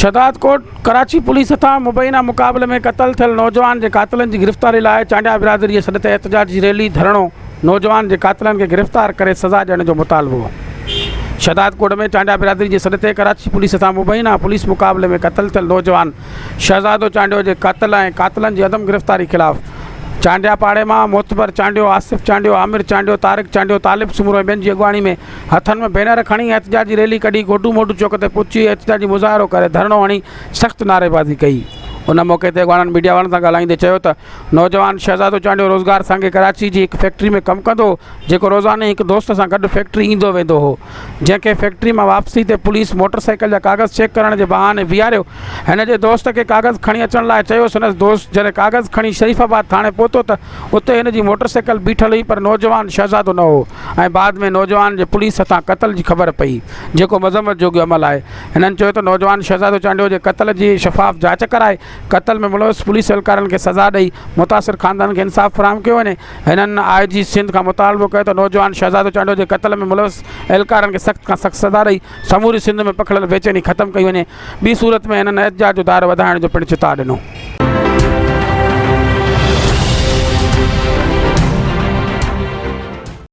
शहदाद कोट Karachi police हथां मुबैना मुक़ाबले में क़त्ल थियल नौजवान के कातिलनि की गिरफ़्तारी लाइ चांडिया बिरादरी सॾ ते एहतजाजी रैली धरणो नौजवान के कातिलनि के गिरफ़्तार करे सज़ा ॾियण जो मुतालबो। शहदाद कोट में चांडिया बिरादरी के सॾ ते कराची पुलिस हथां मुबैना पुलिस मुक़ाबले में क़त्ल थियल नौजवान शहज़ादो चांडियो के कातिल ऐं कातिलनि जी अदम गिरफ़्तारी ख़िलाफ़ चांडिया पाड़े में मोतबर चांडियो, आसिफ चांडियो, आमिर चांडियो, तारिक चांडियो, तालिब सुमरो ऐं ॿियनि जी अॻुवाणी में हथनि में बैनर खणी एहतजाजी रैली कढी गोडू मोडू चौक ते पहुची एहतजाजी मुज़ाहिरो करे धरणो हणी सख़्त नारेबाज़ी कई। उन मौके ते अॻुवाणनि मीडिया वारनि सां ॻाल्हाईंदे चयो त नौजवान शहज़ादो चांडियो रोज़गार संगे कराची जी हिकु फैक्ट्री में कमु कंदो हो, जेको रोज़ाने हिकु दोस्त सां गॾु फैक्ट्री ईंदो वेंदो हो। जंहिंखे फैक्ट्री मां वापसी ते पुलिस मोटरसाइकिल जा कागज़ चेक करण जे बहाने बीहारियो। हिन जे दोस्त खे कागज़ खणी अचण लाइ चयो। संदसि दोस्त जॾहिं कागज़ खणी शरीफ़ाबाद थाणे पहुतो त उते हिन जी मोटरसाइकिल बीठल हुई, पर नौजवान शहज़ादो न हो ऐं बाद में नौजवान जे पुलिस हथां क़त्ल जी ख़बर पई, जेको मज़म्मत जोॻो अमल आहे। हिननि चयो त नौजवान शहज़ादो चांडियो जे क़त्ल जी शफ़ाफ़ जांच कराए क़त्ल में मुलविस पुलिस एहलकारनि खे सज़ा ॾेई मुतासिर ख़ानदान खे इंसाफ़ फराहम कयो वञे। हिननि IG सिंध खां मुतालबो कयो त नौजवान शहज़ादो चांडियो जे क़त्ल में मुलविस एहलकारनि खे सख़्त खां सख़्त सज़ा ॾेई समूरी सिंध में पखड़ियल बेचैनी ख़त्म कई वञे। ॿी सूरत में हिननि एहतजाज जो दायरो वधाइण जो पिणु चिता ॾिनो।